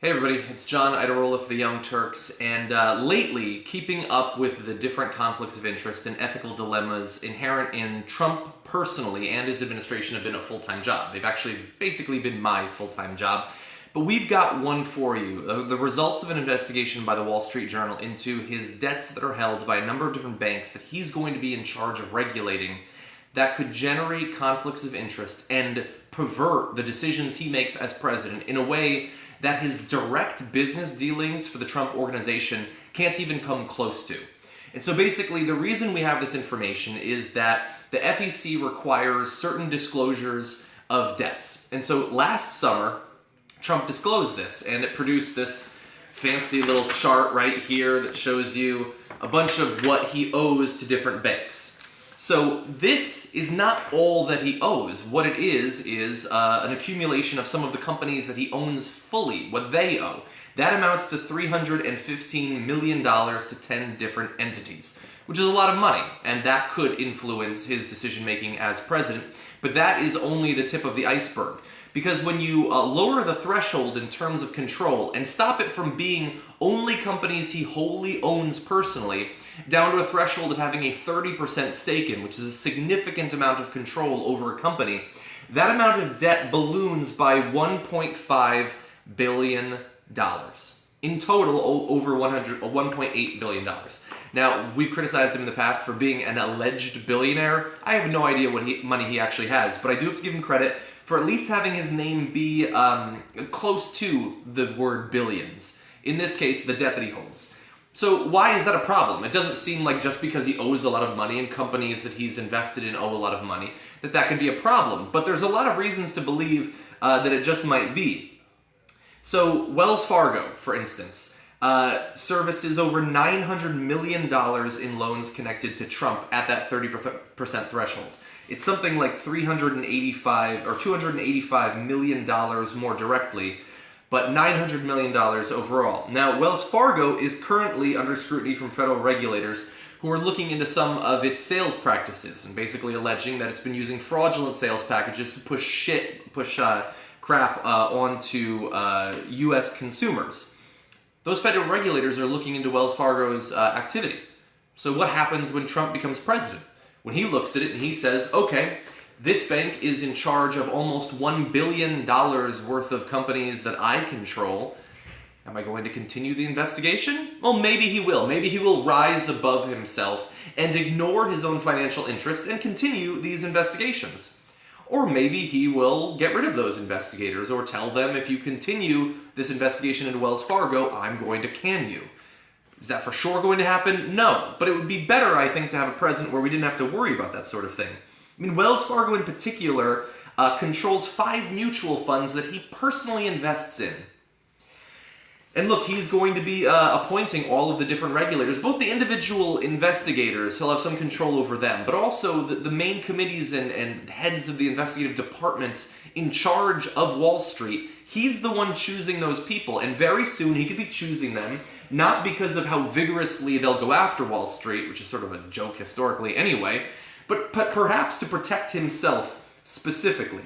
Hey everybody, it's John Idarola for the Young Turks, and lately, keeping up with the different conflicts of interest and ethical dilemmas inherent in Trump personally and his administration have been a full-time job. They've actually basically been my full-time job. But we've got one for you. The results of an investigation by the Wall Street Journal into his debts that are held by a number of different banks that he's going to be in charge of regulating that could generate conflicts of interest and pervert the decisions he makes as president in a way that his direct business dealings for the Trump organization can't even come close to. And so basically, the reason we have this information is that the FEC requires certain disclosures of debts. And so last summer, Trump disclosed this, and it produced this fancy little chart right here that shows you a bunch of what he owes to different banks. So this is not all that he owes. What it is an accumulation of some of the companies that he owns fully, what they owe. That amounts to $315 million to 10 different entities, which is a lot of money, and that could influence his decision-making as president. But that is only the tip of the iceberg. Because when you lower the threshold in terms of control and stop it from being only companies he wholly owns personally, down to a threshold of having a 30% stake in, which is a significant amount of control over a company, that amount of debt balloons by $1.5 billion. In total, over $1.8 billion. Now, we've criticized him in the past for being an alleged billionaire. I have no idea what money he actually has, but I do have to give him credit for at least having his name be close to the word billions. In this case, the debt that he holds. So why is that a problem? It doesn't seem like just because he owes a lot of money and companies that he's invested in owe a lot of money, that can be a problem. But there's a lot of reasons to believe that it just might be. So Wells Fargo, for instance, services over $900 million in loans connected to Trump at that 30% threshold. It's something like $285 million more directly, but $900 million overall. Now, Wells Fargo is currently under scrutiny from federal regulators who are looking into some of its sales practices and basically alleging that it's been using fraudulent sales packages to push crap onto U.S. consumers. Those federal regulators are looking into Wells Fargo's activity. So what happens when Trump becomes president? When he looks at it and he says, okay, this bank is in charge of almost $1 billion worth of companies that I control. Am I going to continue the investigation? Well, maybe he will. Maybe he will rise above himself and ignore his own financial interests and continue these investigations. Or maybe he will get rid of those investigators or tell them, if you continue this investigation into Wells Fargo, I'm going to can you. Is that for sure going to happen? No. But it would be better, I think, to have a president where we didn't have to worry about that sort of thing. I mean, Wells Fargo in particular controls 5 mutual funds that he personally invests in. And look, he's going to be appointing all of the different regulators, both the individual investigators, he'll have some control over them, but also the main committees and heads of the investigative departments in charge of Wall Street. He's the one choosing those people, and very soon he could be choosing them, not because of how vigorously they'll go after Wall Street, which is sort of a joke historically anyway, but perhaps to protect himself specifically.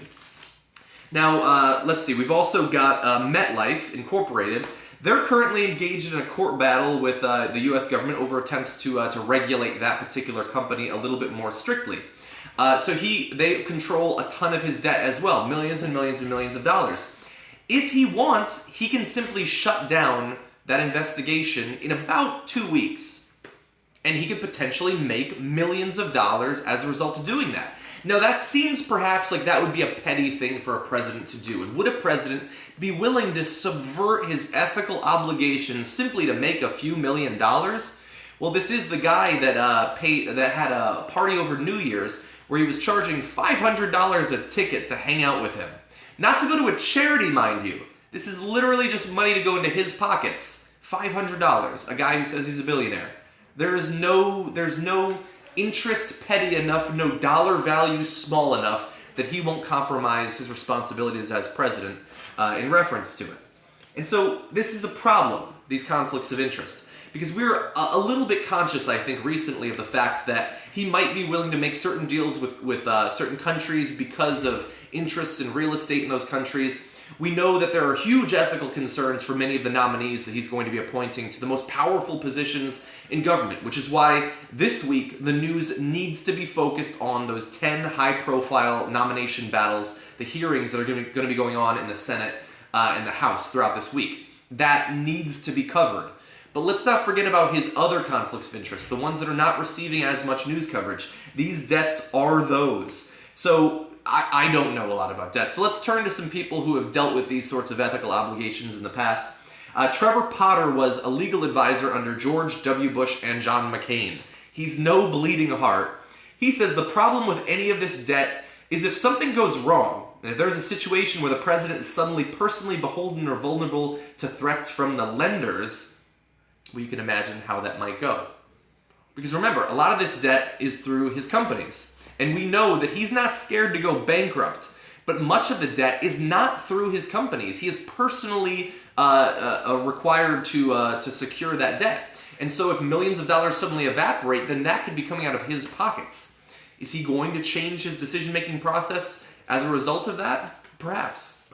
Now, let's see, we've also got MetLife Incorporated. They're currently engaged in a court battle with the U.S. government over attempts to regulate that particular company a little bit more strictly. So they control a ton of his debt as well, millions and millions and millions of dollars. If he wants, he can simply shut down that investigation in about 2 weeks. And he could potentially make millions of dollars as a result of doing that. Now, that seems perhaps like that would be a petty thing for a president to do. And would a president be willing to subvert his ethical obligations simply to make a few $1 million? Well, this is the guy that had a party over New Year's where he was charging $500 a ticket to hang out with him. Not to go to a charity, mind you. This is literally just money to go into his pockets. $500. A guy who says he's a billionaire. There's no interest petty enough, no dollar value small enough that he won't compromise his responsibilities as president in reference to it. And so this is a problem, these conflicts of interest, because we're a little bit conscious, I think, recently of the fact that he might be willing to make certain deals with certain countries because of interests in real estate in those countries, We know that there are huge ethical concerns for many of the nominees that he's going to be appointing to the most powerful positions in government, which is why this week the news needs to be focused on those 10 high-profile nomination battles, the hearings that are going to be going on in the Senate and the House throughout this week. That needs to be covered. But let's not forget about his other conflicts of interest, the ones that are not receiving as much news coverage. These debts are those. So I don't know a lot about debt. So let's turn to some people who have dealt with these sorts of ethical obligations in the past. Trevor Potter was a legal advisor under George W. Bush and John McCain. He's no bleeding heart. He says the problem with any of this debt is if something goes wrong, and if there's a situation where the president is suddenly personally beholden or vulnerable to threats from the lenders, well, you can imagine how that might go. Because remember, a lot of this debt is through his companies. And we know that he's not scared to go bankrupt. But much of the debt is not through his companies. He is personally required to secure that debt. And so if millions of dollars suddenly evaporate, then that could be coming out of his pockets. Is he going to change his decision-making process as a result of that? Perhaps.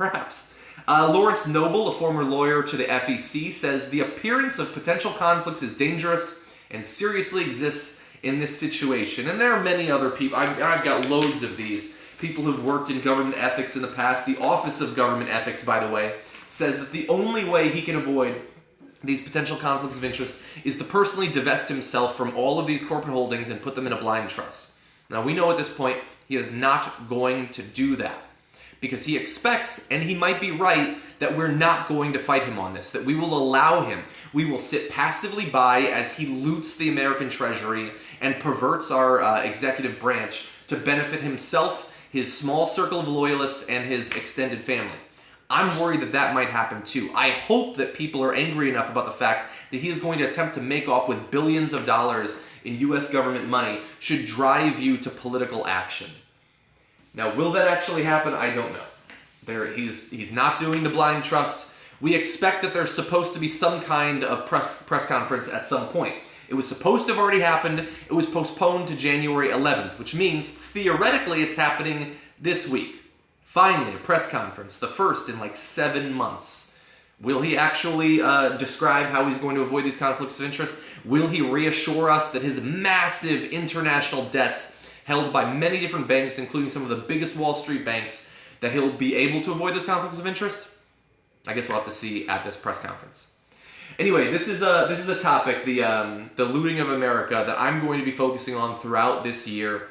Lawrence Noble, a former lawyer to the FEC, says the appearance of potential conflicts is dangerous and seriously exists in this situation. And there are many other people. I've got loads of these. People who've worked in government ethics in the past. The Office of Government Ethics, by the way, says that the only way he can avoid these potential conflicts of interest is to personally divest himself from all of these corporate holdings and put them in a blind trust. Now, we know at this point he is not going to do that because he expects, and he might be right, that we're not going to fight him on this, that we will allow him. We will sit passively by as he loots the American treasury and perverts our executive branch to benefit himself, his small circle of loyalists, and his extended family. I'm worried that that might happen too. I hope that people are angry enough about the fact that he is going to attempt to make off with billions of dollars in U.S. government money should drive you to political action. Now, will that actually happen? I don't know. He's not doing the blind trust. We expect that there's supposed to be some kind of press conference at some point. It was supposed to have already happened. It was postponed to January 11th, which means theoretically it's happening this week. Finally, a press conference, the first in like 7 months. Will he actually describe how he's going to avoid these conflicts of interest? Will he reassure us that his massive international debts held by many different banks, including some of the biggest Wall Street banks, that he'll be able to avoid those conflicts of interest? I guess we'll have to see at this press conference. Anyway, this is a topic, the looting of America, that I'm going to be focusing on throughout this year.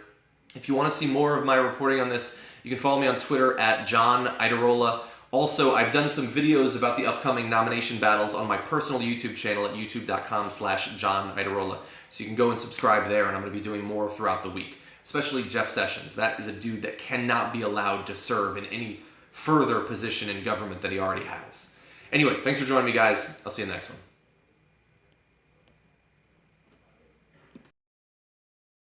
If you want to see more of my reporting on this, you can follow me on Twitter at John Idarola. Also, I've done some videos about the upcoming nomination battles on my personal YouTube channel at youtube.com/John Idarola. So you can go and subscribe there, and I'm going to be doing more throughout the week. Especially Jeff Sessions. That is a dude that cannot be allowed to serve in any further position in government that he already has. Anyway, thanks for joining me, guys. I'll see you in the next one.